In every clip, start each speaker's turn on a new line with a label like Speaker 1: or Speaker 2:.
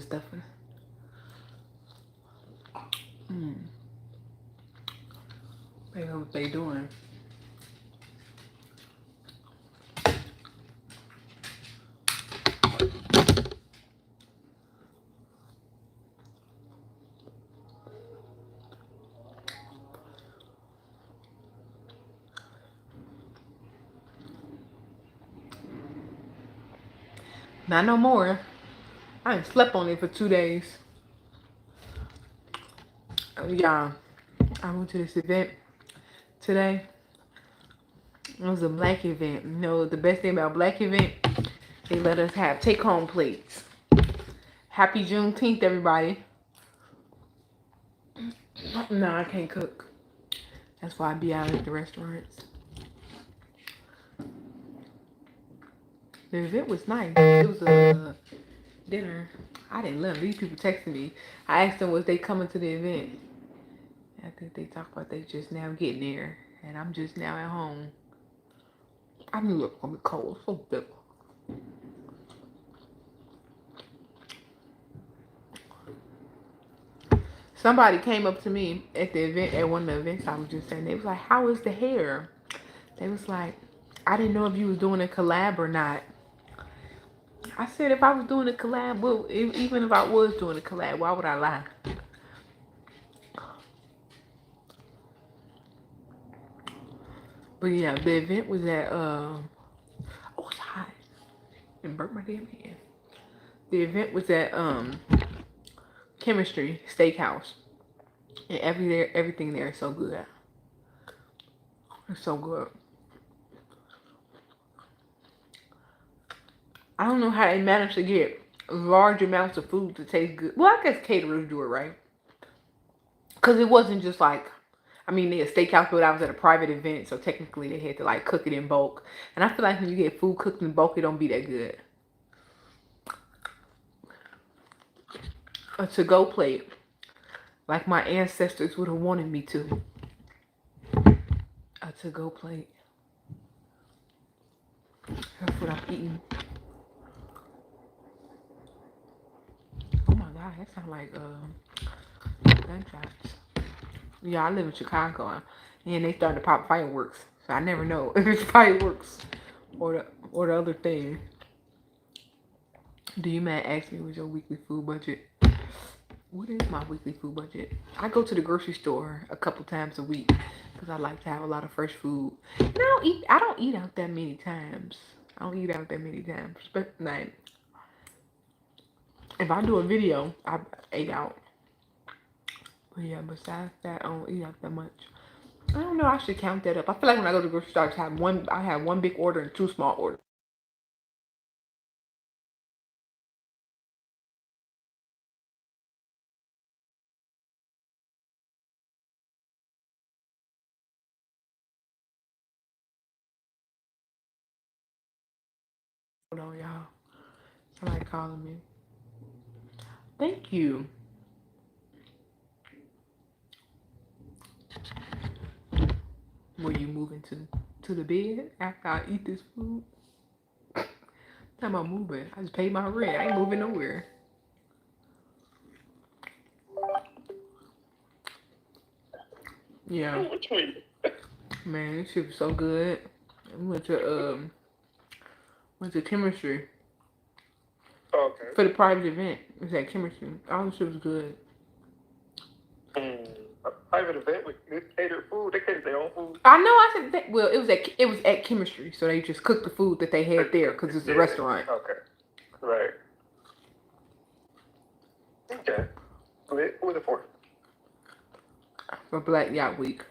Speaker 1: stuffing. They know what they doing. Not no more. I ain't slept on it for 2 days. Yeah, I went to this event today. It was a black event. You know, the best thing about black event, they let us have take-home plates. Happy Juneteenth, everybody. No, I can't cook. That's why I be out at the restaurants. The event was nice. It was a dinner. I didn't love these people texting me. I asked them was they coming to the event. I think they talk about they just now getting there, and I'm just now at home. I knew it was gonna be cold. So bitter. Somebody came up to me at the event, at one of the events I was just saying. They was like, "How is the hair?" They was like, "I didn't know if you was doing a collab or not." I said, if I was doing a collab, well, even if I was doing a collab, why would I lie? But yeah, the event was at, oh, it's hot. And burnt my damn hand. The event was at, Chemistry Steakhouse. And everything there is so good. It's so good. I don't know how they managed to get large amounts of food to taste good. Well, I guess caterers do it, right? Because it wasn't just like, I mean, they a steakhouse, but I was at a private event, so technically they had to like cook it in bulk. And I feel like when you get food cooked in bulk, it don't be that good. A to-go plate, like my ancestors would have wanted me to. A to-go plate. That's what I'm eating. Oh my God, that sounds like gunshots. Yeah, I live in Chicago, and they started to pop fireworks. So I never know if it's fireworks or the other thing. Do you mind asking me what's your weekly food budget? What is my weekly food budget? I go to the grocery store a couple times a week because I like to have a lot of fresh food. And I don't eat out that many times. But like, if I do a video, I ate out. But yeah, besides that, I don't eat out that much. I don't know. I should count that up. I feel like when I go to the grocery store, I have one big order and two small orders. Hold on, y'all. Somebody calling me. Thank you. Were you moving to the bed after I eat this food? Time I'm moving. I just paid my rent. I ain't moving nowhere. Yeah. Man, this shit was so good. We went to chemistry. Okay. For the private event. It was at chemistry. All the shit was good.
Speaker 2: A private event with catered food. They catered their own food.
Speaker 1: I know. I said that, well, it was at chemistry, so they just cooked the food that they had there because it's a restaurant.
Speaker 2: Okay. Right. Okay. Who was it for?
Speaker 1: For Black Yacht Week.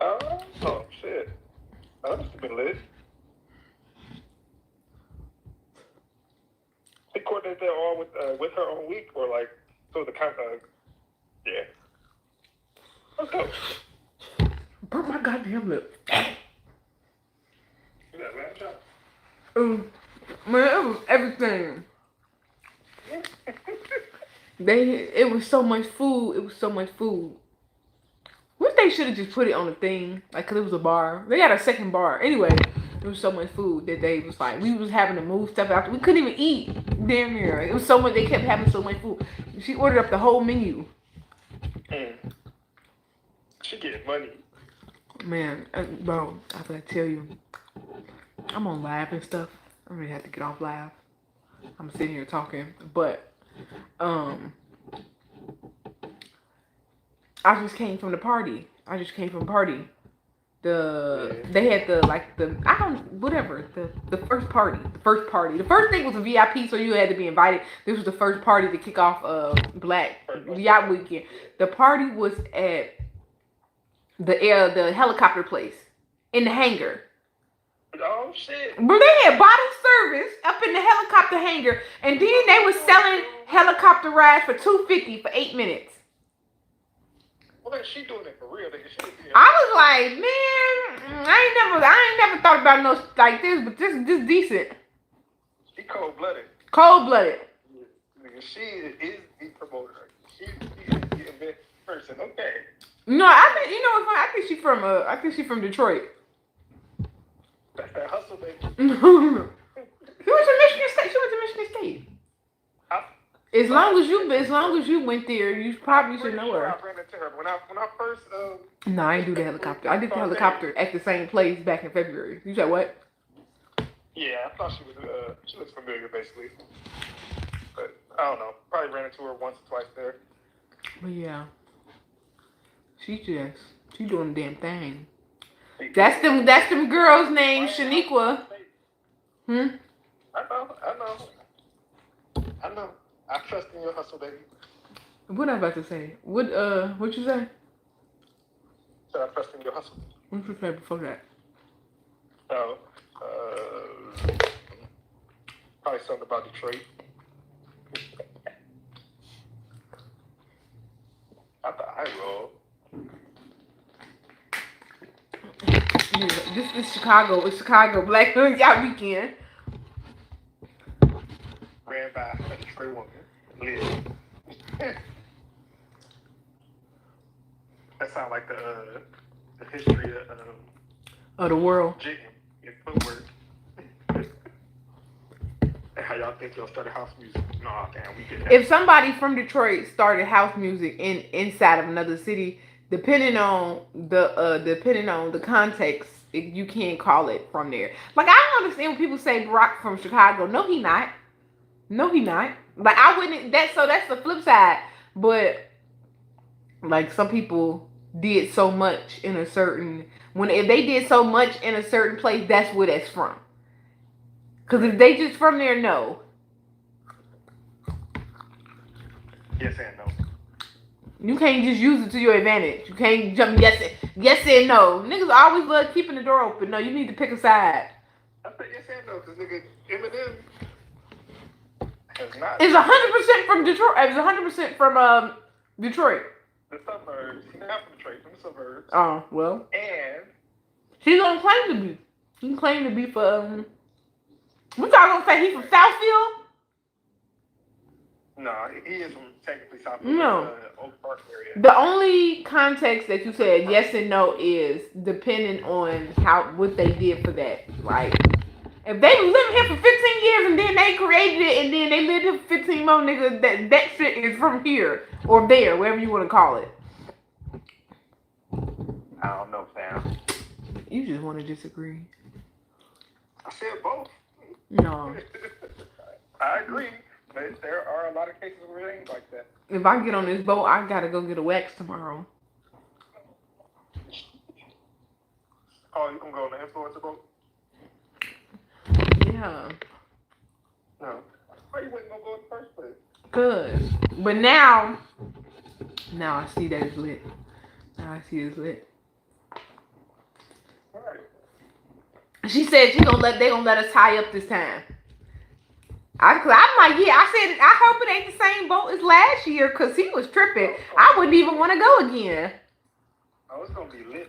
Speaker 2: Oh shit. That must have been lit. They coordinated that all with her own week, or like so the kind of yeah. Let's go.
Speaker 1: Burn my goddamn lip.
Speaker 2: You got lamb chops?
Speaker 1: Man, it was everything. It was so much food. It was so much food. Wish they should have just put it on the thing, like, cause it was a bar. They got a second bar. Anyway, There was so much food that they was like, we was having to move stuff out. We couldn't even eat damn near. It was so much. They kept having so much food. She ordered up the whole menu.
Speaker 2: She getting money.
Speaker 1: Man, bro, I gotta tell you, I'm on live and stuff. I really have to get off live. I'm sitting here talking, but I just came from the party. They had the first party. The first thing was a VIP, so you had to be invited. This was the first party to kick off Black Yacht Weekend. The party was at the helicopter place in the hangar.
Speaker 2: Oh shit!
Speaker 1: But they had bottle service up in the helicopter hangar, and then they was selling helicopter rides for $2.50 for 8 minutes.
Speaker 2: Well, like, she doing it for real.
Speaker 1: I was like, man, I ain't never thought about no like this, but this decent.
Speaker 2: She cold blooded.
Speaker 1: Cold-blooded.
Speaker 2: She is the promoter. She is the event person. Okay.
Speaker 1: No, I think I think she's from Detroit.
Speaker 2: That's that hustle, baby.
Speaker 1: She went to Michigan State. As long as you went there, you probably should know her.
Speaker 2: I ran into her when I first.
Speaker 1: No, I didn't do the helicopter. I did the helicopter at the same place back in February. You said what?
Speaker 2: Yeah, I thought she looks familiar, basically. But I don't know. Probably ran into her once or twice there.
Speaker 1: But yeah, she doing the damn thing. That's them girls named Shanikky.
Speaker 2: I know. I trust in your hustle, baby.
Speaker 1: What I about to say? What you say?
Speaker 2: So I trust in your hustle.
Speaker 1: What you say before that?
Speaker 2: Oh, probably something about Detroit. I thought I rolled.
Speaker 1: Yeah, this is Chicago. It's Chicago Black Yacht Weekend.
Speaker 2: Ran by a Detroit woman. That sounds like the history
Speaker 1: of the world.
Speaker 2: Jigging and footwork. And how y'all think y'all started house music? No, damn, we did that.
Speaker 1: If somebody from Detroit started house music inside of another city, depending on the context, you can't call it from there. Like, I don't understand when people say Barack from Chicago. No, he not. Like, I wouldn't. That's the flip side. But like, some people did so much in a certain if they did so much in a certain place, that's where that's from. Because if they just from there, no.
Speaker 2: Yes and no.
Speaker 1: You can't just use it to your advantage. You can't jump yes and no. Niggas always love keeping the door open. No, you need to pick a side.
Speaker 2: I think yes and no, because nigga Eminem has not.
Speaker 1: It's 100% from Detroit. It's 100% from Detroit.
Speaker 2: The suburbs. He's not from Detroit, from the suburbs.
Speaker 1: Oh, well.
Speaker 2: And
Speaker 1: he's gonna claim to be. He can claim to be for what y'all gonna say? He from Southfield?
Speaker 2: No, he is from technically Southfield.
Speaker 1: No.
Speaker 2: Oak Park area.
Speaker 1: The only context that you said yes and no is depending on what they did for that. Like, if they were living here for 15 years and then they created it and then they lived here for 15 more, niggas, that shit is from here or there, wherever you want to call it.
Speaker 2: I don't know, fam.
Speaker 1: You just want to disagree.
Speaker 2: I said both.
Speaker 1: No.
Speaker 2: I agree, but there are a lot of cases where it ain't like that.
Speaker 1: If I get on this boat, I gotta go get a wax tomorrow.
Speaker 2: Oh, you gonna go on the influencer boat?
Speaker 1: Yeah.
Speaker 2: No. Why you wasn't gonna go in the first place?
Speaker 1: But now I see that it's lit. Now I see it's lit.
Speaker 2: All right.
Speaker 1: She said they gonna let us tie up this time. I'm like, yeah, I said, I hope it ain't the same boat as last year, because he was tripping. I wouldn't even want to go again.
Speaker 2: Oh, it's going to be lit.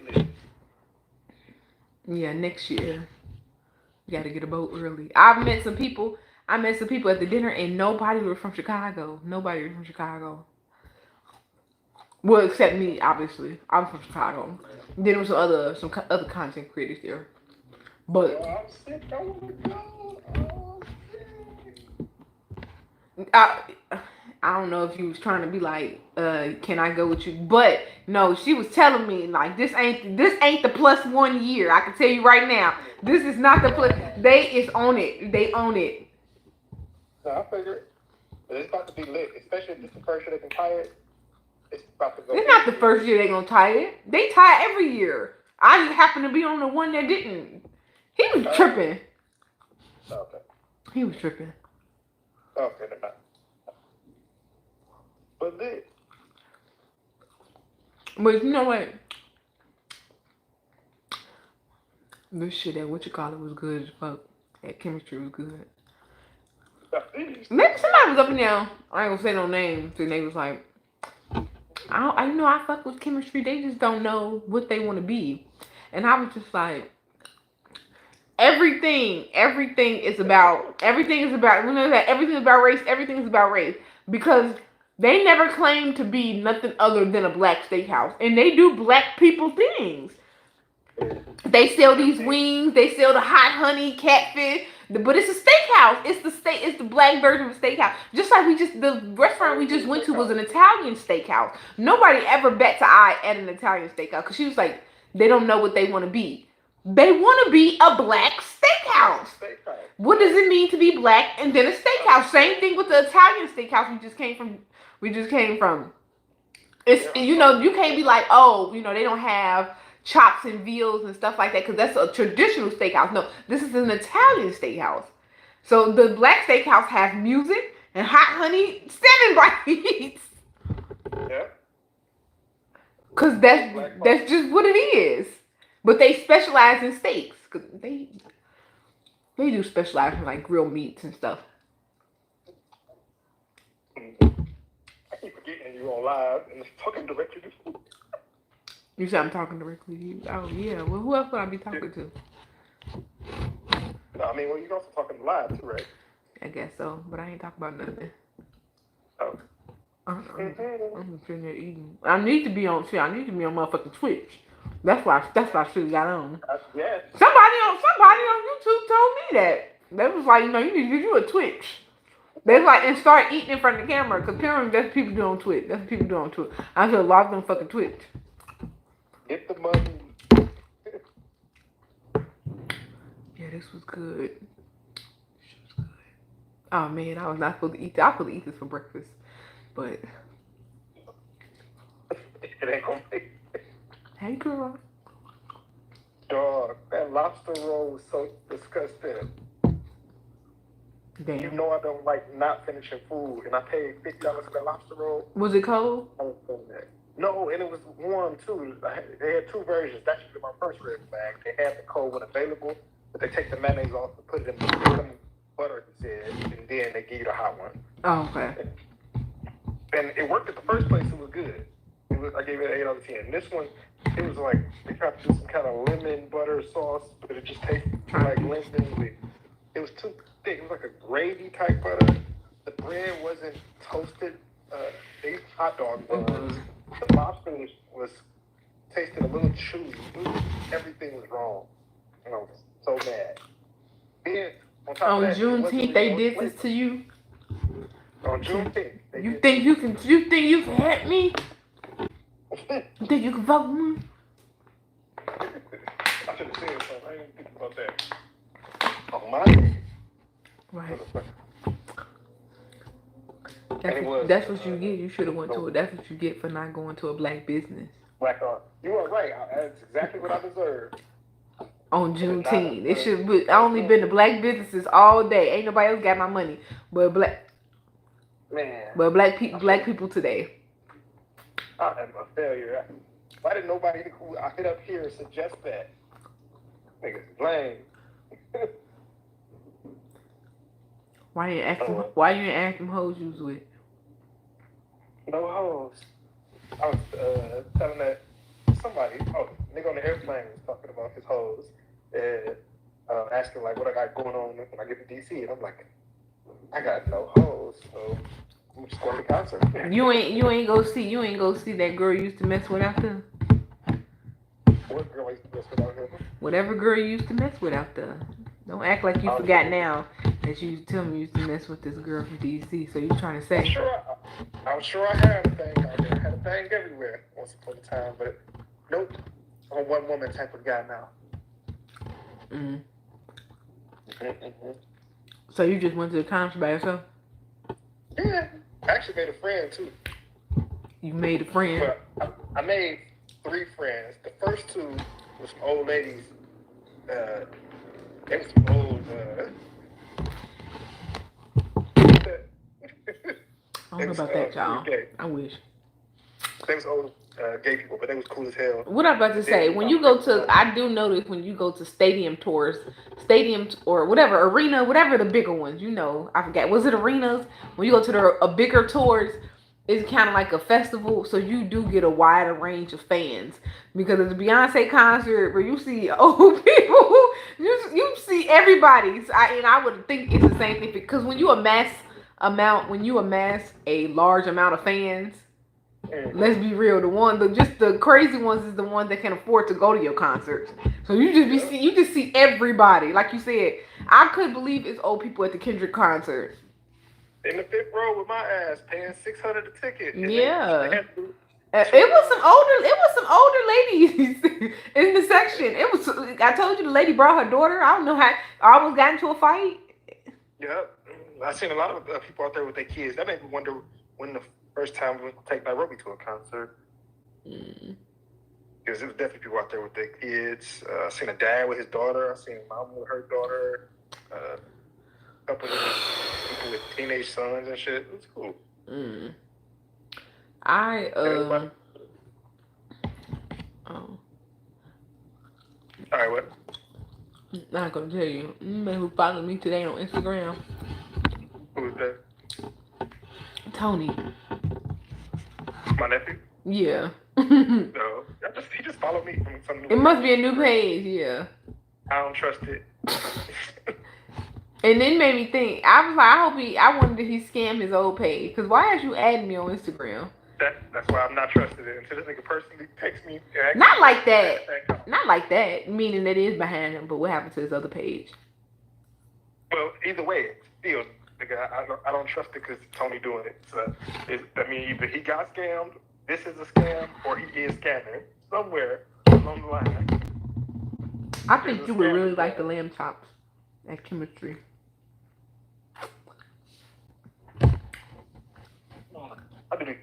Speaker 1: Yeah, next year. You got to get a boat early. I met some people at the dinner, and nobody was from Chicago. Well, except me, obviously. I'm from Chicago. Then there was some other content creators there. But
Speaker 2: I'm sick. I want to go. Oh,
Speaker 1: I, I don't know if you was trying to be like, can I go with you? But no, she was telling me like this ain't the plus 1 year. I can tell you right now, this is not the plus. They is on it. They own it.
Speaker 2: so I figured it's about to be lit, especially if this is the first year they can tie it. It's about to go.
Speaker 1: It's not the first year they gonna tie it. They tie it every year. I just happened to be on the one that didn't. He was tripping.
Speaker 2: Okay.
Speaker 1: He was tripping.
Speaker 2: Okay, they're not. But lit.
Speaker 1: But you know what? This shit that what you call it was good as fuck. That chemistry was good. Maybe somebody was up in there. I ain't gonna say no names. And they was like, I fuck with chemistry. They just don't know what they want to be. And I was just like, everything is about remember that everything is about race because they never claim to be nothing other than a black steakhouse, and they do black people things. They sell these wings, they sell the hot honey catfish, but it's a steakhouse. It's the black version of a steakhouse. Just like the restaurant we just went to was an Italian steakhouse. Nobody ever bats an eye at an Italian steakhouse because she was like, they don't know what they want to be. They want to be a black steakhouse. What does it mean to be black and then a steakhouse? Same thing with the Italian steakhouse we just came from. It's you can't be like, oh, they don't have chops and veals and stuff like that because that's a traditional steakhouse. No, this is an Italian steakhouse. So the black steakhouse has music and hot honey 7 bites.
Speaker 2: Yeah.
Speaker 1: Cause that's just what it is. But they specialize in steaks. Cause they do specialize in like grilled meats and stuff.
Speaker 2: I keep forgetting you on live and it's talking directly to you.
Speaker 1: You said I'm talking directly to you. Oh yeah. Well, who else would I be talking to?
Speaker 2: No, I mean, well, you're also talking live too, right?
Speaker 1: I guess so, but I ain't talking about nothing.
Speaker 2: Oh.
Speaker 1: I'm sitting there eating. I need to be on motherfucking Twitch. That's why I should have got on.
Speaker 2: Yes.
Speaker 1: Somebody on YouTube told me that. They was like, you need to do a Twitch. They was like, and start eating in front of the camera. Because apparently that's what people do on Twitch. I feel logged on fucking Twitch.
Speaker 2: Get the money.
Speaker 1: Yeah, this was good. Oh man, I was not supposed to eat that. I was supposed to eat this for breakfast. But
Speaker 2: it ain't gonna make it.
Speaker 1: Hey girl.
Speaker 2: Dog, that lobster roll was so disgusting.
Speaker 1: Damn.
Speaker 2: You know I don't like not finishing food, and I paid $50 for that lobster roll.
Speaker 1: Was it cold?
Speaker 2: I was doing that. No, and it was warm too. They had 2 versions. That's usually my first red flag. They had the cold one available, but they take the mayonnaise off and put it in the butter, and then they give you the hot one.
Speaker 1: Oh, okay.
Speaker 2: And it worked at the first place. It was good. I gave it an 8 out of 10. This one, it was like they tried to do some kind of lemon butter sauce, but it just tasted like lemon. It was too thick. It was like a gravy type butter. The bread wasn't toasted. They used hot dog buns. The lobster was tasted a little chewy. Everything was wrong. I was so mad. Then on top of that,
Speaker 1: Juneteenth, they did this to you.
Speaker 2: On Juneteenth,
Speaker 1: you think you can hit me? You think you can fuck with me?
Speaker 2: I should have said something. I didn't think about that. Oh my.
Speaker 1: Right. That's what you get. You should have went to it. That's what you get for not going to a black business.
Speaker 2: Black art. You are right. That's exactly what I deserve.
Speaker 1: On Juneteenth, it should be. I only been to black businesses all day. Ain't nobody else got my money, but black people today.
Speaker 2: I am a failure. Why did nobody who I hit up here suggest that? Niggas lame.
Speaker 1: Why you didn't ask them hoes you was with?
Speaker 2: No hoes. I was telling that somebody, nigga on the airplane was talking about his hoes and asking like what I got going on when I get to DC, and I'm like, I got no hoes, so I'm just going to the concert.
Speaker 1: You ain't go see that girl you used to mess with out there?
Speaker 2: What girl I used to mess with out here?
Speaker 1: Whatever girl you used to mess with out there. Don't act like you forgot now that you used to tell me you used to mess with this girl from DC. So you trying to say?
Speaker 2: I'm sure I had a thing out there. I had a thing everywhere once upon a time, but nope. I'm a one woman type of guy now.
Speaker 1: Mm. So you just went to the concert by yourself?
Speaker 2: Yeah, I actually made a friend too.
Speaker 1: You made a friend?
Speaker 2: But I made 3 friends. The first 2 was some old ladies. They were some old.
Speaker 1: I don't know about that, y'all. I wish.
Speaker 2: They was old gay people, but they was cool as hell.
Speaker 1: What I'm about to say, when you go to, I do notice when you go to stadium tours, stadiums or whatever, arena, whatever the bigger ones, you know, I forgot, was it arenas? When you go to a bigger tours, it's kind of like a festival, so you do get a wider range of fans. Because at the Beyonce concert, where you see old people, you see everybody. And I would think it's the same thing, because when you amass a large amount of fans, let's be real, the crazy ones is the ones that can afford to go to your concerts. So you just see everybody. Like you said, I couldn't believe it's old people at the Kendrick concert.
Speaker 2: In the 5th row with my ass, paying $600 a ticket.
Speaker 1: Yeah. It was some older ladies in the section. I told you the lady brought her daughter. I don't know how. I almost got into a fight.
Speaker 2: Yep. I seen a lot of people out there with their kids. That made me wonder when the first time we take Nairobi to a concert. Because there was definitely people out there with their kids. I seen a dad with his daughter. I seen a mom with her daughter. A couple of people with teenage sons and shit. It was cool. All right, what?
Speaker 1: I'm not gonna tell you. Man who followed me today on Instagram.
Speaker 2: Who is that?
Speaker 1: Tony.
Speaker 2: My nephew?
Speaker 1: Yeah.
Speaker 2: No, he just followed me from some new.
Speaker 1: It must be a new page, yeah.
Speaker 2: I don't trust it.
Speaker 1: And then made me think. I was like, I wonder if he scammed his old page. Because why is you adding me on Instagram?
Speaker 2: That's why I'm not trusted in. Until this nigga personally texts me.
Speaker 1: Not like that. Not like that. Meaning that it is behind him. But what happened to his other page?
Speaker 2: Well, either way, still, nigga, I don't trust it because Tony doing it. So, either he got scammed, this is a scam, or he is scamming somewhere along the line.
Speaker 1: I think you would really like the lamb chops at Chemistry.
Speaker 2: I think we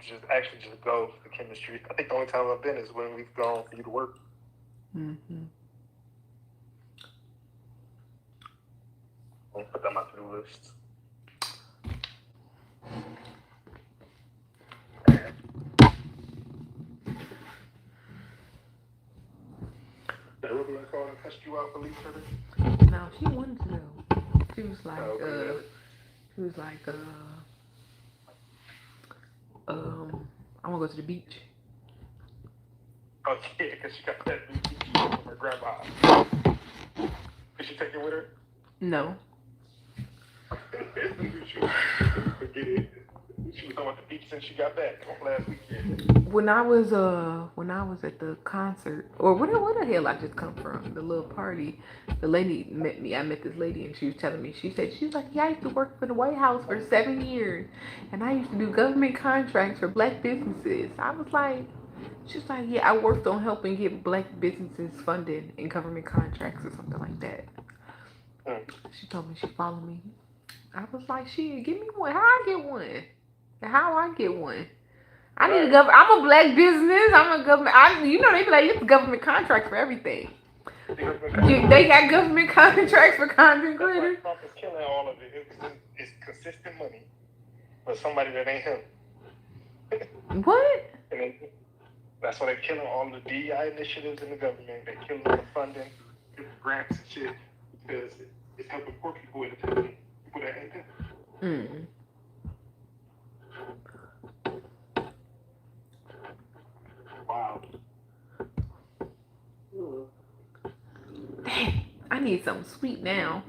Speaker 2: just go for the Chemistry. I think the only time I've been is when we've gone for you to work. I'll put that on my to-do list. Did Ruby call and cussed you out for leaving her?
Speaker 1: No, she wanted to know. She was like, I want to go to the beach.
Speaker 2: Oh, yeah, because she got that beach from her grandma. Did she take it with her?
Speaker 1: No.
Speaker 2: Forget it. She was on the beach since she got back last weekend.
Speaker 1: When I was at the concert, or where the hell I just come from, the little party, the lady met me. I met this lady and she was telling me, she's like, yeah, I used to work for the White House for 7 years, and I used to do government contracts for black businesses. I was like, she's like, yeah, I worked on helping get black businesses funded in government contracts or something like that. She told me she followed me. I was like, shit, give me one. How I get one? I need a government. I'm a black business. I'm a government. They be like, it's government contracts for everything. They got government contracts for content creators.
Speaker 2: Trump is killing all of it. It's consistent money for somebody that ain't him.
Speaker 1: What?
Speaker 2: And that's why they're killing all the DEI initiatives in the government. They're killing the funding, grants and shit, because it's helping poor people with it. People that ain't him. Wow.
Speaker 1: Dang, I need something sweet now.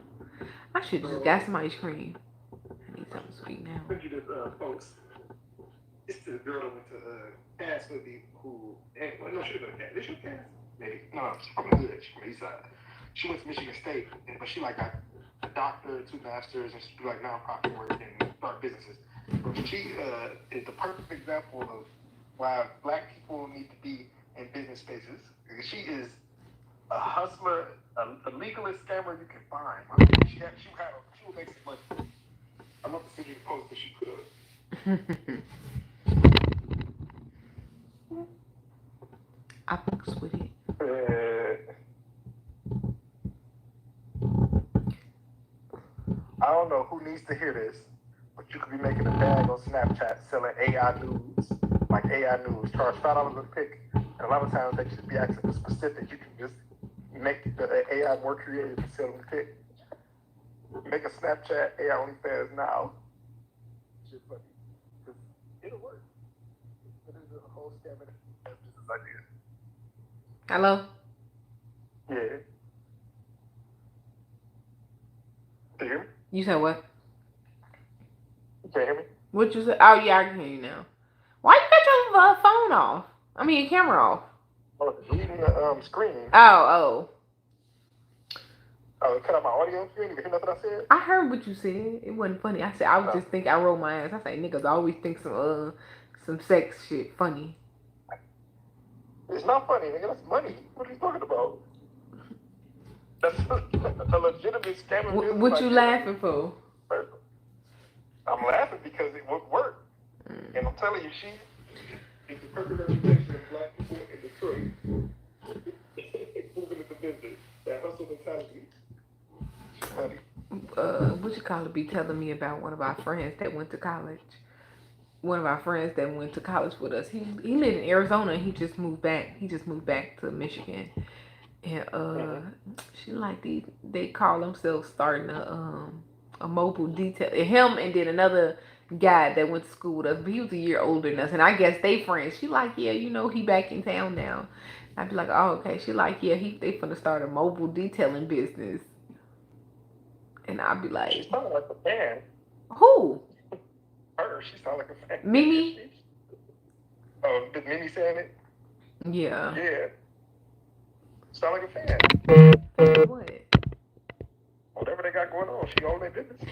Speaker 1: I should just got some ice cream. I need something sweet now.
Speaker 2: Send you this, folks. It's the girl that went to Cass with me who. No, she didn't go to Cass. Did she go to Cass? No, she's from the hood. She's from the east side. She went to Michigan State, but she like got a doctor, 2 masters, and she do like nonprofit work and start businesses. But she is the perfect example of why Black people need to be in business spaces. She is a hustler, a legalist scammer you can find. I mean, she will make some money. I love to see you post that she put up.
Speaker 1: I fucks with it.
Speaker 2: I don't know who needs to hear this, but you could be making a bag on Snapchat selling AI news, like AI news. Charge $5 a pick, and a lot of times they should be asking for specific. You can just make the AI more creative and sell them the pick. Make a Snapchat AI OnlyFans now. Shit funny. It'll work. It is a whole scam business idea.
Speaker 1: Hello?
Speaker 2: Yeah. Do you hear me?
Speaker 1: You said what?
Speaker 2: You can't hear me?
Speaker 1: What you said? Oh, yeah, I can hear you now. Why you got your phone off? I mean, your camera off.
Speaker 2: Oh, reading the screen.
Speaker 1: Oh.
Speaker 2: Oh, cut out my audio screen. You hear nothing I said?
Speaker 1: I heard what you said. It wasn't funny. I was just thinking. I rolled my ass. I say niggas always think some sex shit funny.
Speaker 2: It's not funny, nigga. That's money. What are you talking about? That's a legitimate scam.
Speaker 1: What you laughing for?
Speaker 2: I'm laughing because it would work. And I'm telling you, she is the perfect representation of Black people in Detroit. Moving into business. That hustle mentality. Funny.
Speaker 1: What you call it? Be telling me about one of our friends that went to college. One of our friends that went to college with us. He lived in Arizona. And he just moved back. He just moved back to Michigan. And she like they call themselves starting a mobile detail. Him and then another guy that went to school with us, but he was a year older than us. And I guess they friends. She like, yeah, you know, he back in town now. I'd be like, oh, okay. She like, yeah, they finna start a mobile detailing business. And I'd be like,
Speaker 2: she sounded like a fan.
Speaker 1: Who?
Speaker 2: Her. She sounded like a fan.
Speaker 1: Mimi?
Speaker 2: Oh, did Mimi saying it?
Speaker 1: Yeah.
Speaker 2: Yeah. Sound like a fan.
Speaker 1: What?
Speaker 2: Whatever they got going on, she own their business.